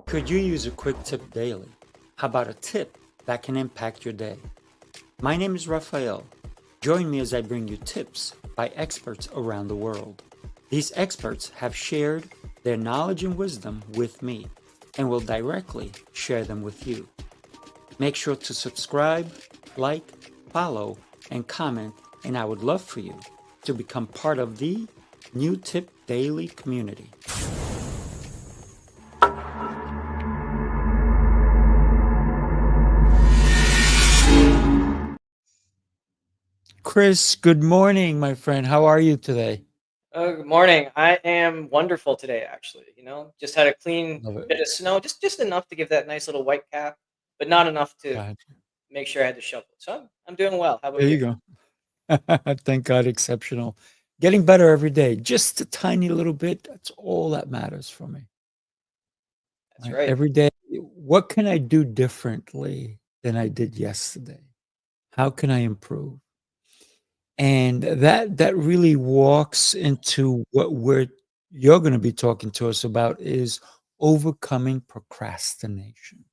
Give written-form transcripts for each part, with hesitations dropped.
Could you use a quick tip daily? How about a tip that can impact your day? My name is Rafael. Join me as I bring you tips by experts around the world. These experts have shared their knowledge and wisdom with me and will directly share them with you. Make sure to subscribe, like, follow, and comment, and I would love for you to become part of the New Tip Daily community. Chris, good morning, my friend. How are you today? Oh, good morning. I am wonderful today, actually. Just had a clean Love it. bit of snow, just enough to give that nice little white cap, but not enough to Gotcha. make sure I had to shovel. So I'm doing well. How about There you? you go. Thank God, exceptional. Getting better every day. Just a tiny little bit. That's all that matters for me. That's Right? right. Every day, what can I do differently than I did yesterday? How can I improve? And that really walks into what you're going to be talking to us about is overcoming procrastination.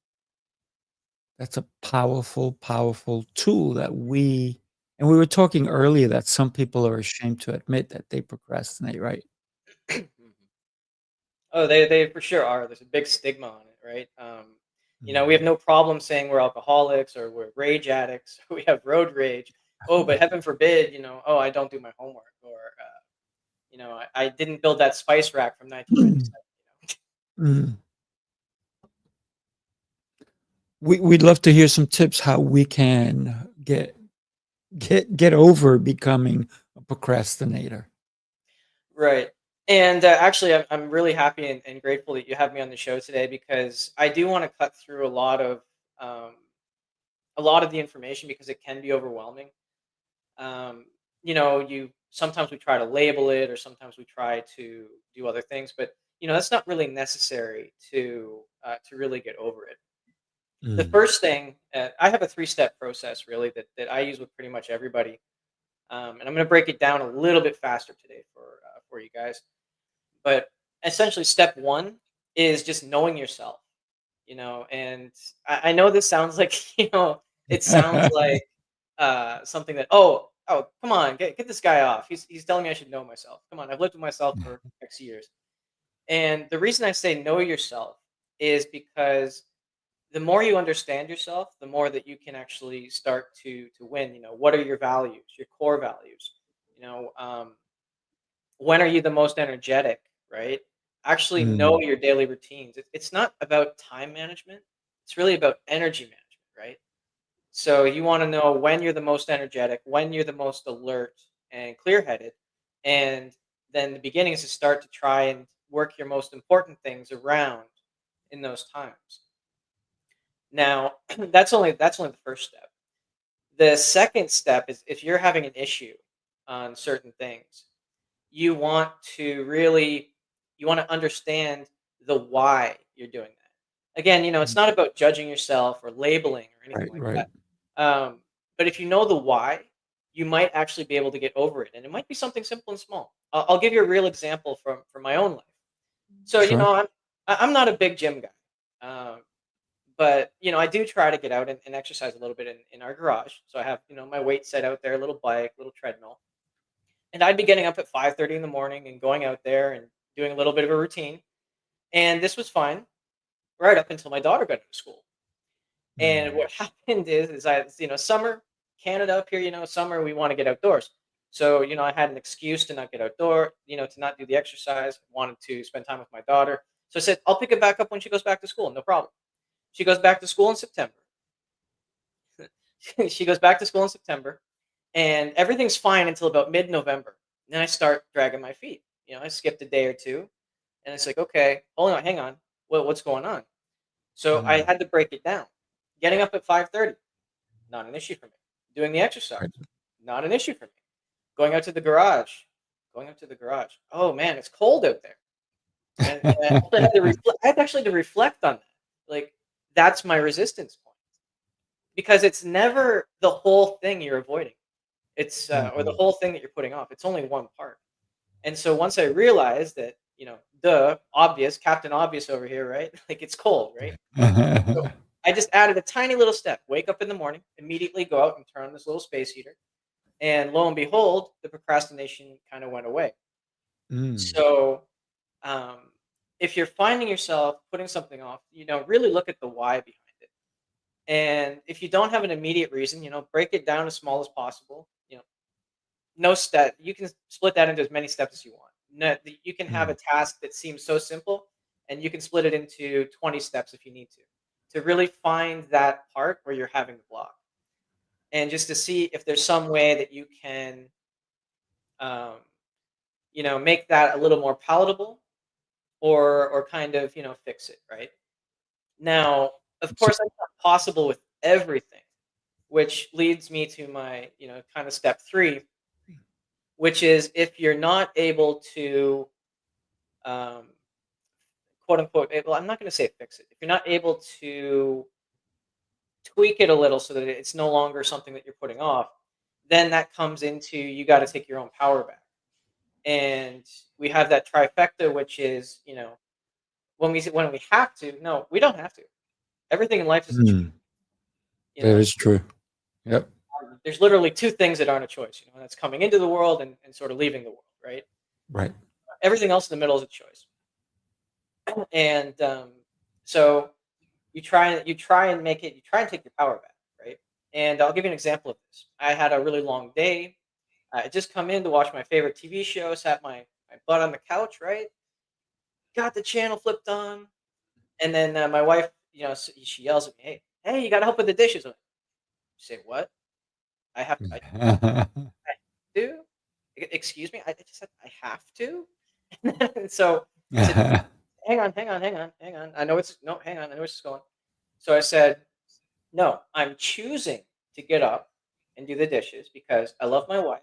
That's a powerful, powerful tool that we were talking earlier that some people are ashamed to admit that they procrastinate, right? Mhm. Oh, they for sure are. There's a big stigma on it, right? We have Mhm. no problem saying we're alcoholics or we're rage addicts. We have road rage. Oh, but heaven forbid, oh, I don't do my homework, or I didn't build that spice rack from 1997. Mm. We'd love to hear some tips how we can get over becoming a procrastinator. Right. And actually, I'm really happy and grateful that you have me on the show today, because I do want to cut through um, a lot of the information, because it can be overwhelming. You sometimes we try to label it, or sometimes we try to do other things, but that's not really necessary to really get over it. The Mm. first thing, I have a 3-step process really that I use with pretty much everybody, and I'm going to break it down a little bit faster today for you guys. But essentially, step one is just knowing yourself, and I know this sounds like, it sounds like something that, oh, come on, get this guy off. He's telling me I should know myself. Come on, I've lived with myself for X years. And the reason I say know yourself is because the more you understand yourself, the more that you can actually start to win. What are your values, your core values? You know, um, when are you the most energetic, right? Actually know Mm. your daily routines. It's not about time management. It's really about energy management, right? So you want to know when you're the most energetic, when you're the most alert and clear-headed, and then the beginning is to start to try and work your most important things around in those times. Now, that's only the first step. The second step is, if you're having an issue on certain things, you want to really you want to understand the why you're doing that. Again, it's Mm. not about judging yourself or labeling or anything Right, like right. that. But if you know the why, you might actually be able to get over it, and it might be something simple and small. I'll give you a real example from my own life. So, Sure. I'm not a big gym guy, but I do try to get out and exercise a little bit in our garage. So I have my weight set out there, a little bike, little treadmill, and I'd be getting up at 5:30 in the morning and going out there and doing a little bit of a routine. And this was fine right up until my daughter got into school. And Mm. what happened is summer, Canada up here, summer, we want to get outdoors. So, I had an excuse to not get outdoor, to not do the exercise, wanted to spend time with my daughter. So I said, I'll pick it back up when she goes back to school. No problem. She goes back to school in September. She goes back to school in September, and everything's fine until about mid-November. Then I start dragging my feet. I skipped a day or two, and it's like, okay, hold on, hang on, what's going on? So I Mm. had to break it down. Getting up at 5:30, not an issue for me. Doing the exercise, Right. not an issue for me. Going out to the garage, Oh man, it's cold out there, and I also had to I had actually to reflect on that. Like, that's my resistance point, because it's never the whole thing you're avoiding. Or the Mhm. whole thing that you're putting off. It's only one part. And so once I realized that obvious, Captain Obvious over here, right? Like it's cold, right? So I just added a tiny little step. Wake up in the morning, immediately go out and turn on this little space heater. And lo and behold, the procrastination kind of went away. Mm. So um, if you're finding yourself putting something off, really look at the why behind it. And if you don't have an immediate reason, break it down as small as possible. No step. You can split that into as many steps as you want. You can have a Mm. task that seems so simple, and you can split it into 20 steps if you need to really find that part where you're having the block, and just to see if there's some way that you can, um, make that a little more palatable, or kind of fix it right now. Of So, course, that's not possible with everything, which leads me to my kind of step three, which is if you're not able to, um, quote unquote, well, I'm not going to say fix it. If you're not able to tweak it a little so that it's no longer something that you're putting off, then that comes into you got to take your own power back. And we have that trifecta, which is, when we have to, no, we don't have to. Everything in life is a choice. mm, You that know, is true. Yep. there's literally two things that aren't a choice. That's coming into the world and sort of leaving the world, right? Right. Everything else in the middle is a choice. And so you try and make it, you try and take your power back, right? And I'll give you an example of this. I had a really long day. I just come in to watch my favorite TV show, sat my butt on the couch, right? Got the channel flipped on, and then my wife, she yells at me, "Hey, you got to help with the dishes." I say, "What? I do? Excuse me? I just said I have to." And so I said, "Hang on, hang on, hang on, hang on. I know it's no, hang on. I know where this is going." So I said, "No, I'm choosing to get up and do the dishes because I love my wife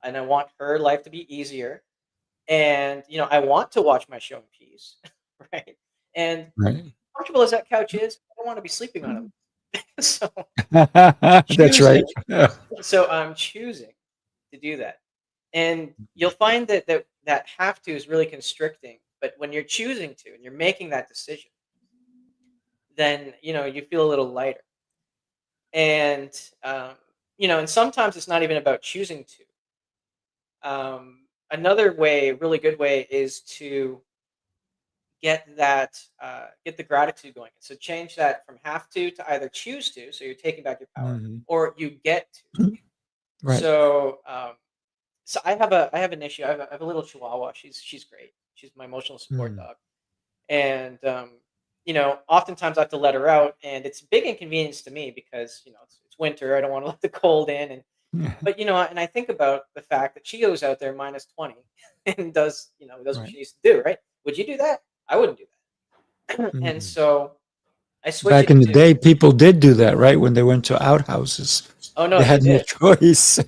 and I want her life to be easier. And, I want to watch my show in peace." Right? And Right. comfortable as that couch is, I don't want to be sleeping on it. So That's right. choosing. So I'm choosing to do that. And you'll find that have to is really constricting. But when you're choosing to and you're making that decision, then you feel a little lighter. And and sometimes it's not even about choosing to. Another way, really good way, is to get the gratitude going. So change that from have to either choose to. So you're taking back your power, Mhm. or you get to. Right. So I have an issue. I have a little Chihuahua. She's great. She's my emotional support Mm. dog. And oftentimes I have to let her out, and it's a big inconvenience to me because it's winter. I don't want to let the cold in, but and I think about the fact that she goes out there minus 20 and does what Right. she needs to do. Right? Would you do that? I wouldn't do that. And Mm. so I switch Back it in the to. day, people did do that, right? When they went to outhouses, Oh they no, they had no did. choice.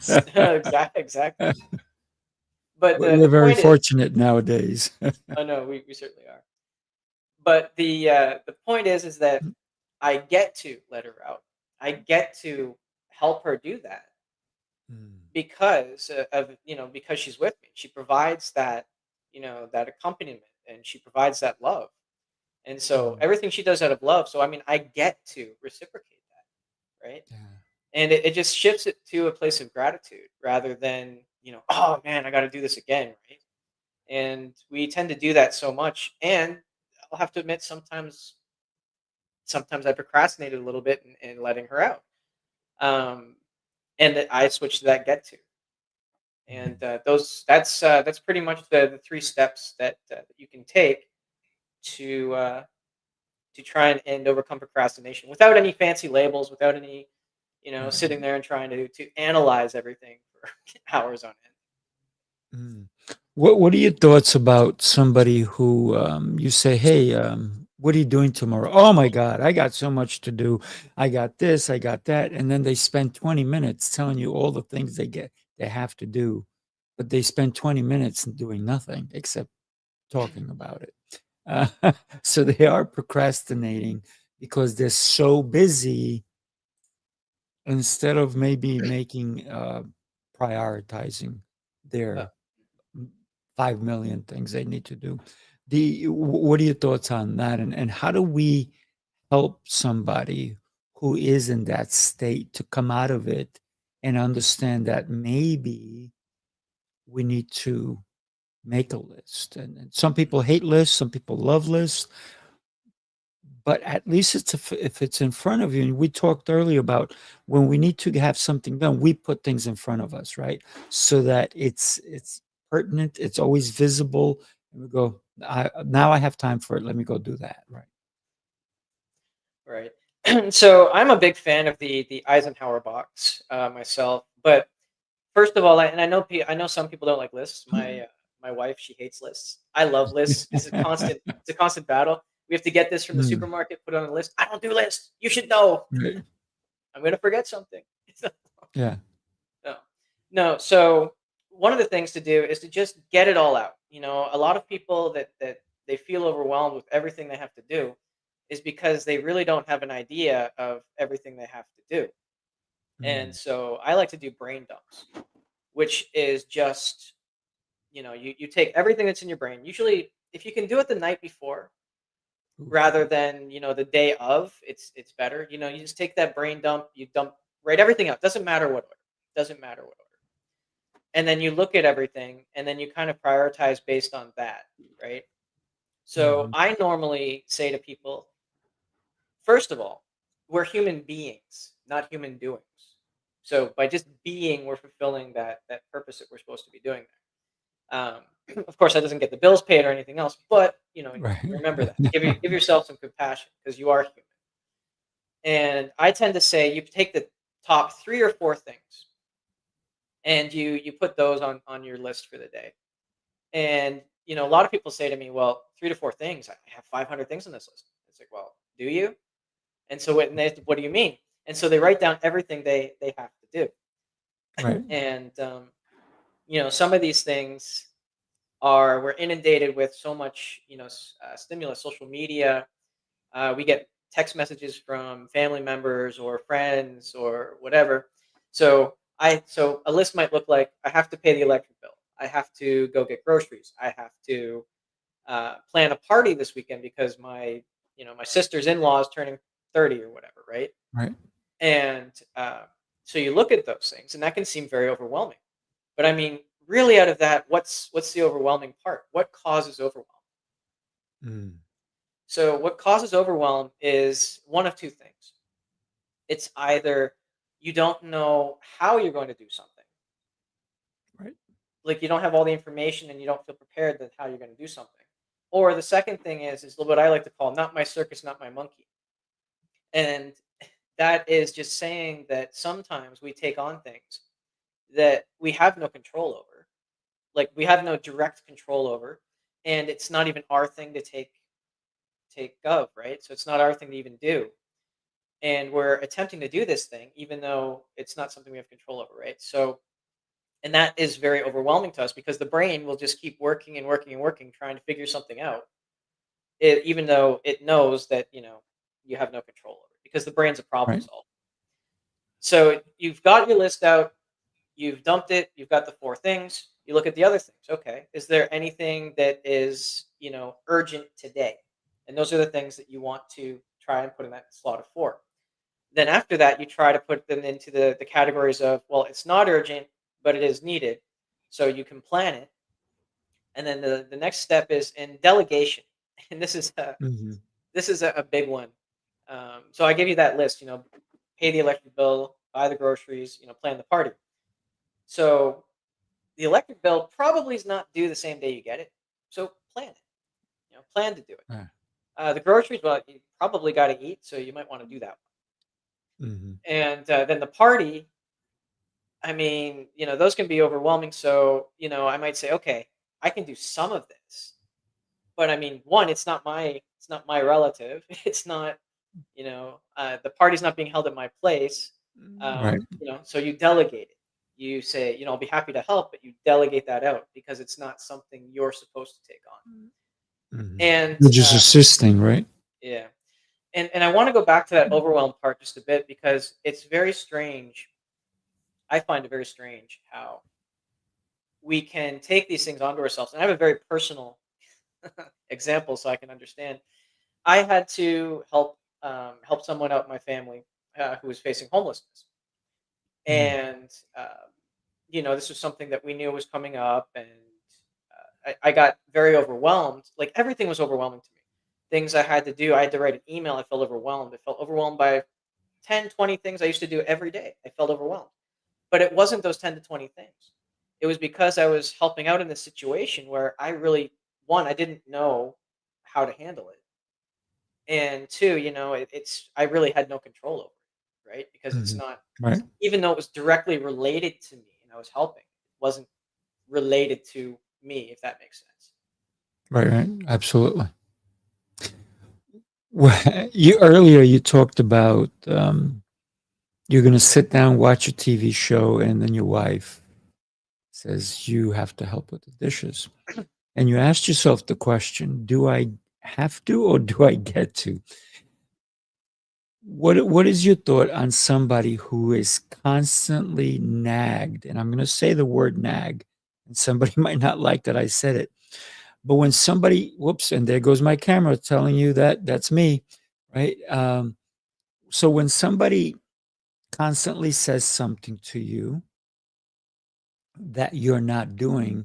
Exactly. But We're the very point is, fortunate nowadays. oh no, we certainly are. But the point is that I get to let her out. I get to help her do that Mm. because because she's with me. She provides that accompaniment, and she provides that love. And so Mm. everything she does out of love. So I mean, I get to reciprocate that, right? Yeah. And it just shifts it to a place of gratitude rather than oh man, I got to do this again, right? And we tend to do that so much. And I'll have to admit, sometimes I procrastinated a little bit in letting her out. Um, and that I switched to that get to. And that's pretty much the three steps that you can take to try and overcome procrastination without any fancy labels, without any sitting there and trying to analyze everything for hours on end. Mm. What are your thoughts about somebody who you say, "Hey, what are you doing tomorrow?" "Oh my God, I got so much to do. I got this, I got that," and then they spend 20 minutes telling you all the things they have to do, but they spend 20 minutes doing nothing except talking about it. Uh, so they are procrastinating because they're so busy instead of maybe making prioritizing Uh, their 5 million things they need to do. What are your thoughts on that? And how do we help somebody who is in that state to come out of it and understand that maybe we need to make a list? And some people hate lists, some people love lists, but at least if it's in front of you. And we talked earlier about when we need to have something done, we put things in front of us, right? So that it's pertinent, it's always visible, and we go, now I have time for it. Let me go do that, right? Right. So I'm a big fan of the Eisenhower box myself. But first of all, and I know some people don't like lists. My wife, she hates lists. I love lists. It's a constant battle. We have to get this from the Mm, supermarket, put it on a list. I don't do lists. You should know. right. I'm gonna forget something. Yeah. No. No, so one of the things to do is to just get it all out. A lot of people that they feel overwhelmed with everything they have to do is because they really don't have an idea of everything they have to do. And Mm. so I like to do brain dumps, which is just, you take everything that's in your brain. Usually if you can do it the night before Ooh, rather than, the day of, it's better. You just take that brain dump, you write everything out. Doesn't matter what order. Doesn't matter what order. And then you look at everything and then you kind of prioritize based on that, right? So mhm. I normally say to people, first of all, we're human beings, not human doings. So by just being, we're fulfilling that purpose that we're supposed to be doing there. Of course, that doesn't get the bills paid or anything else, but Right. remember that. Give yourself some compassion because you are human. And I tend to say you take the top 3 or 4 things and you put those on your list for the day. And, a lot of people say to me, well, 3 to 4 things. I have 500 things on this list. It's like, well, do you? And so what do you mean? And so they write down everything they have to do. Right. And, some of these things we're inundated with so much, stimulus, social media. We get text messages from family members or friends or whatever. So a list might look like I have to pay the electric bill. I have to go get groceries. I have to plan a party this weekend because my sister's in-law is turning 30 or whatever, right? Right. And so you look at those things, and that can seem very overwhelming. But I mean, really, out of that, what's the overwhelming part? What causes overwhelm? Mm. So what causes overwhelm is one of two things. It's either you don't know how you're going to do something, Right. like you don't have all the information and you don't feel prepared that how you're going to do something. Or the second thing is what I like to call not my circus, not my monkey. And that is just saying that sometimes we take on things that we have no control over. Like we have no direct control over, and it's not even our thing to take of, right? So it's not our thing to even do. And we're attempting to do this thing even though it's not something we have control over, right? So and that is very overwhelming to us because the brain will just keep working and working and working trying to figure something out. Even though it knows that, you have no control over it because the brain's a problem Right. solver. So you've got your list out, you've dumped it, you've got the 4 things. You look at the other things. Okay, is there anything that is, urgent today? And those are the things that you want to try and put in that slot of 4. Then after that, you try to put them into the categories of, well, it's not urgent, but it is needed. So you can plan it. And then the next step is in delegation. And Mhm. this is a big one. So I give you that list, pay the electric bill, buy the groceries, plan the party. So the electric bill probably is not due the same day you get it. So plan it. Plan to do it. Yeah. The groceries, well, you probably got to eat, so you might want to do that. Mhm. And then the party, I mean, those can be overwhelming. So, I might say, okay, I can do some of this, but I mean, one, it's not my relative. It's not, the party's not being held at my place. Right. So you delegate it. You say, I'll be happy to help, but you delegate that out because it's not something you're supposed to take on. Mhm. And You're just assisting, right? yeah, and I want to go back to that overwhelmed part just a bit because it's very strange. I find it very strange how we can take these things onto ourselves. And I have a very personal example so I can understand. I had to help someone out in my family who was facing homelessness, Mm, and this was something that we knew was coming up, and I got very overwhelmed. Like everything was overwhelming to me. Things I had to do, I had to write an email. I felt overwhelmed. I felt overwhelmed by 10, 20 things I used to do every day. I felt overwhelmed. But it wasn't those 10 to 20 things. It was because I was helping out in this situation where I really, one, I didn't know how to handle it. And two, I really had no control over it, right? Because it's mhm. not, Right, even though it was directly related to me and I was helping, it wasn't related to me, if that makes sense. right. Absolutely. Well, you earlier you talked about you're going to sit down, watch a TV show, and then your wife says you have to help with the dishes, and you asked yourself the question: Do I have to, or do I get to? What is your thought on somebody who is constantly nagged? And I'm going to say the word nag, and somebody might not like that I said it. But when somebody, whoops, and there goes my camera telling you that that's me, right? So when somebody constantly says something to you that you're not doing,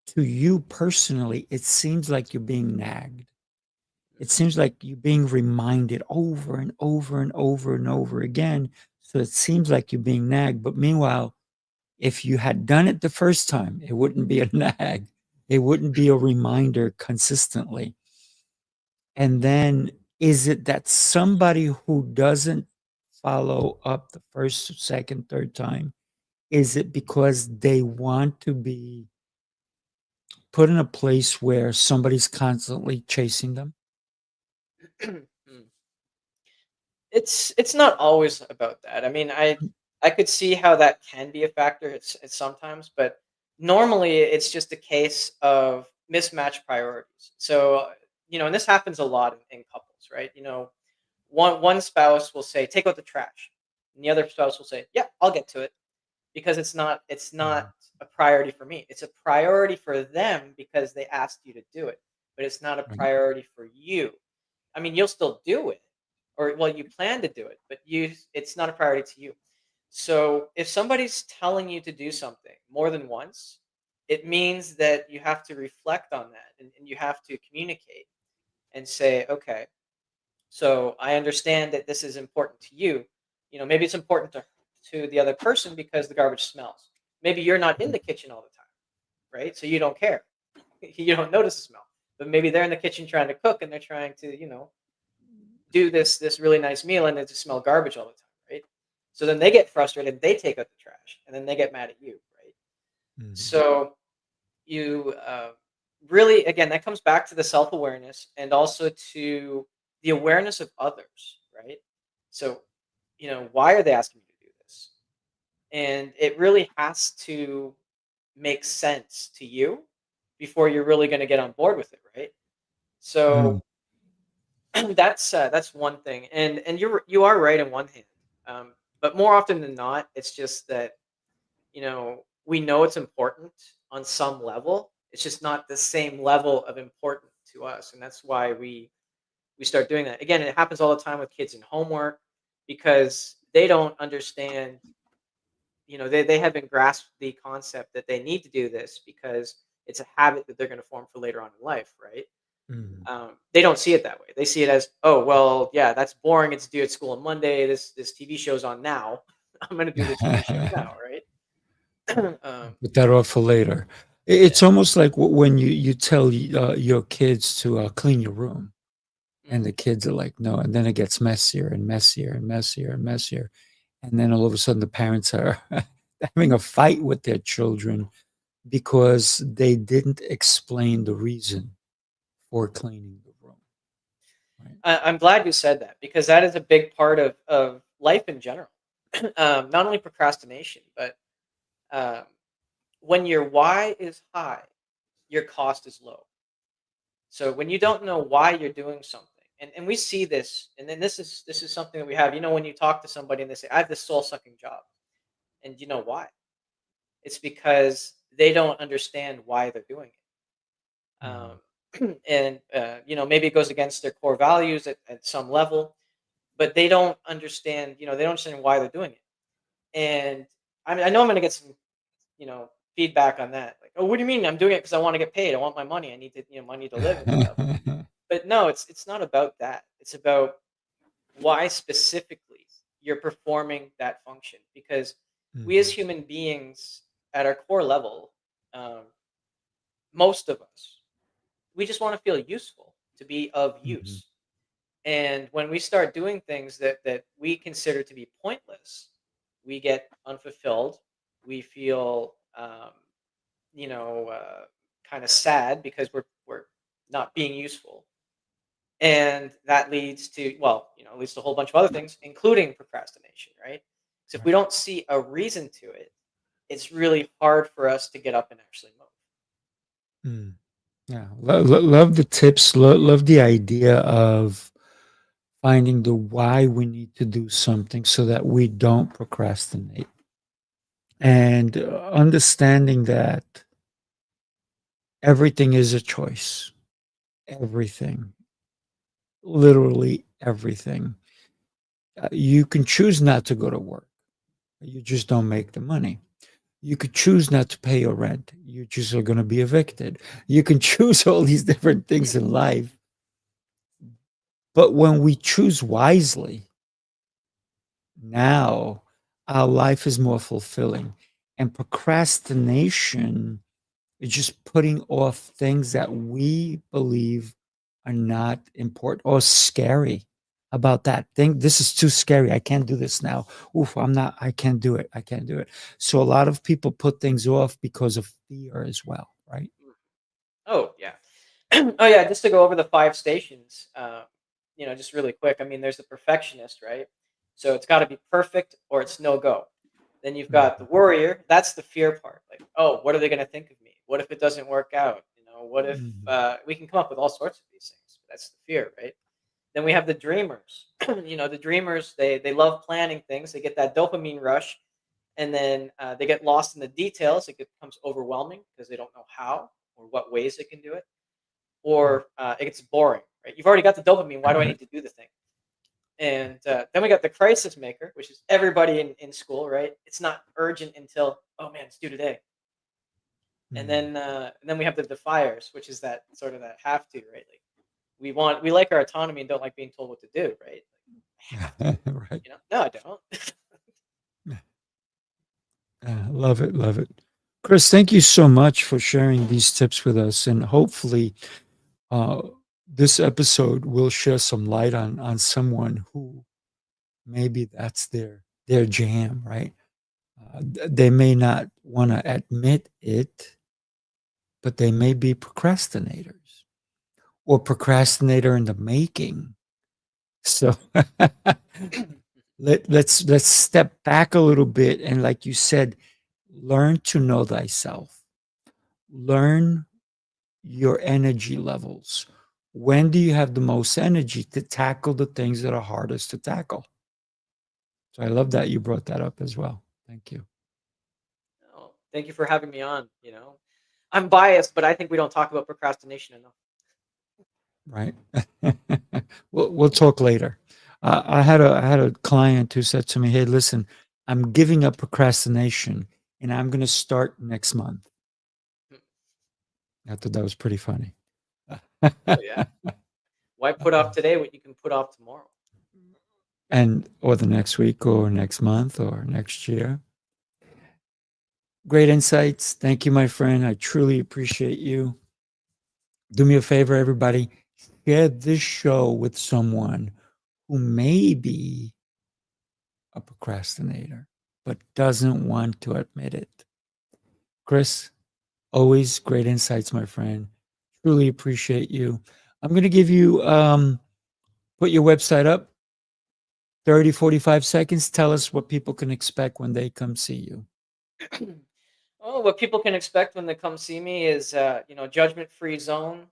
to you personally, it seems like you're being nagged. It seems like you're being reminded over and over and over and over again. So it seems like you're being nagged. But meanwhile, if you had done it the first time, it wouldn't be a nag. It wouldn't be a reminder consistently. And then is it that somebody who doesn't follow up the first, second, third time, is it because they want to be put in a place where somebody's constantly chasing them? Mm. It's not always about that. I mean, I could see how that can be a factor. It's sometimes, but normally it's just a case of mismatched priorities. So and this happens a lot in couples, right? One spouse will say, "Take out the trash," and the other spouse will say, "Yeah, I'll get to it," because it's not Mhm. a priority for me. It's a priority for them because they asked you to do it, but it's not a Right. priority for you. I mean, you'll still do it, or well, you plan to do it, but it's not a priority to you. So if somebody's telling you to do something more than once, it means that you have to reflect on that, and you have to communicate and say, okay, so I understand that this is important to you. Maybe it's important to the other person because the garbage smells. Maybe you're not in the kitchen all the time, right? So you don't care. You don't notice the smell. But maybe they're in the kitchen trying to cook and they're trying to, do this really nice meal and they just smell garbage all the time, right? So then they get frustrated, they take out the trash, and then they get mad at you, right? Mhm. So you really, again, that comes back to the self awareness and also to the awareness of others, right? So, why are they asking you to do this? And it really has to make sense to you before you're really going to get on board with it, right? Mm. So that's one thing, and you are right in one hand, but more often than not, it's just that we know it's important on some level. It's just not the same level of important to us, and that's why we start doing that. Again, it happens all the time with kids in homework because they don't understand. They haven't grasped the concept that they need to do this because it's a habit that they're going to form for later on in life, right? Mhm. They don't see it that way. They see it as, oh well, yeah, that's boring. It's due at school on Monday. This TV show's on now. I'm going to do the TV show now, right? Put that off for later. It's Yeah. almost like when you tell your kids to clean your room, and the Mhm. kids are like, no, and then it gets messier and messier and messier and messier, and then all of a sudden the parents are having a fight with their children because they didn't explain the reason for cleaning the room. Right? I'm glad you said that because that is a big part of life in general. Not only procrastination, but um, when your why is high, your cost is low. So when you don't know why you're doing something, and we see this, and then this is something that we have. When you talk to somebody and they say, "I have this soul sucking job," and you know why? It's because they don't understand why they're doing it. Mhm. And maybe it goes against their core values at some level, but they don't understand. They don't understand why they're doing it. And I mean, I know I'm going to get some feedback on that. Like, oh, what do you mean? I'm doing it because I want to get paid. I want my money. I need to money to live and stuff. But no, it's not about that. It's about why specifically you're performing that function, because we as Mhm. human beings at our core level, um, most of us, we just want to feel useful, to be of Mhm. use. And when we start doing things that we consider to be pointless, we get unfulfilled. We feel you know uh, kind of sad because we're not being useful. And that leads to, well, at least a whole bunch of other things, including procrastination, right? So if we Right. don't see a reason to it, it's really hard for us to get up and actually move. Mm. Yeah. Love the tips. Love the idea of finding the why we need to do something so that we don't procrastinate. And understanding that everything is a choice. Everything. Literally everything. You can choose not to go to work. You just don't make the money. You could choose not to pay your rent. You just are going to be evicted. You can choose all these different things in life. But when we choose wisely, now our life is more fulfilling. And procrastination is just putting off things that we believe are not important or scary about that thing. This is too scary. I can't do this now. Oof, I can't do it. I can't do it. So a lot of people put things off because of fear as well, right? Mm. Oh yeah. Oh yeah, just to go over the five stations, just really quick. I mean, there's the perfectionist, right? So it's got to be perfect or it's no go. Then you've got the Mhm. worrier. That's the fear part. Like, oh, what are they going to think of me? What if it doesn't work out? What if Mhm. we can come up with all sorts of these things? That's the fear, right? Then we have the dreamers. The dreamers, they love planning things. They get that dopamine rush, and then they get lost in the details. It becomes overwhelming because they don't know how or what ways they can do it, or it gets boring. Right? You've already got the dopamine. Why do I Right. need to do the thing? And then we got the crisis maker, which is everybody in school. Right? It's not urgent until, oh man, it's due today. Mm. And then we have the defiers, which is that sort of that have to, right? Like we like our autonomy and don't like being told what to do, right? Like, I have to, Right. no, I don't. Love it. Love it. Chris, thank you so much for sharing these tips with us. And hopefully, uh, this episode will shed some light on someone who maybe that's their jam, right? They may not want to admit it, but they may be procrastinators or procrastinator in the making. So let's step back a little bit and, like you said, learn to know thyself. Learn your energy levels. When do you have the most energy to tackle the things that are hardest to tackle? So I love that you brought that up as well. Thank you. Oh, thank you for having me on. I'm biased, but I think we don't talk about procrastination enough. Right. We'll talk later. I had a client who said to me, "Hey, listen, I'm giving up procrastination, and I'm going to start next month." Hmm. I thought that was pretty funny. Oh yeah. Why put off today what you can put off tomorrow? And or the next week or next month or next year. Great insights. Thank you, my friend. I truly appreciate you. Do me a favor, everybody. Share this show with someone who may be a procrastinator but doesn't want to admit it. Chris, always great insights, my friend. Truly appreciate you. I'm going to give you, put your website up, 30, 45 seconds. Tell us what people can expect when they come see you. Oh, what people can expect when they come see me is, judgment-free zone,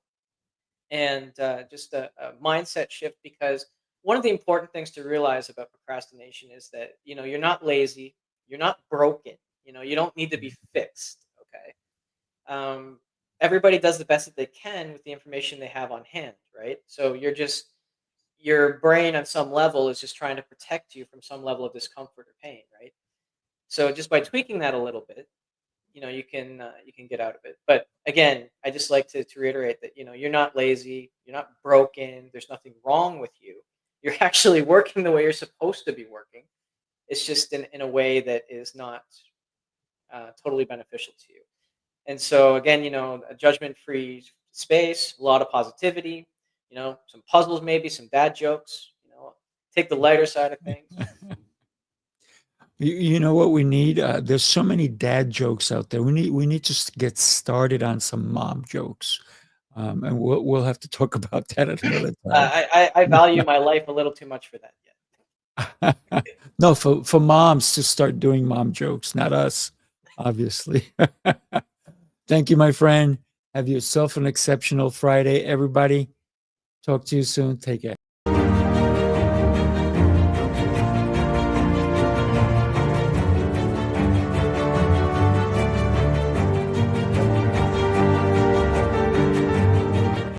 and just a mindset shift. Because one of the important things to realize about procrastination is that you're not lazy, you're not broken. You don't need to be fixed. Okay, everybody does the best that they can with the information they have on hand, right? So your brain on some level is just trying to protect you from some level of discomfort or pain, right? So just by tweaking that a little bit, you can get out of it. But again, I just like to reiterate that you're not lazy, you're not broken, there's nothing wrong with you. You're actually working the way you're supposed to be working. It's just in a way that is not totally beneficial to you. And so again, a judgment-free space, a lot of positivity, some puzzles, maybe some dad jokes, take the lighter side of things. You know what we need? There's so many dad jokes out there. We need to get started on some mom jokes, and we'll have to talk about that at another time. I value my life a little too much for that yet. No, for moms to start doing mom jokes, not us, obviously. Thank you, my friend. Have yourself an exceptional Friday, everybody. Talk to you soon. Take care.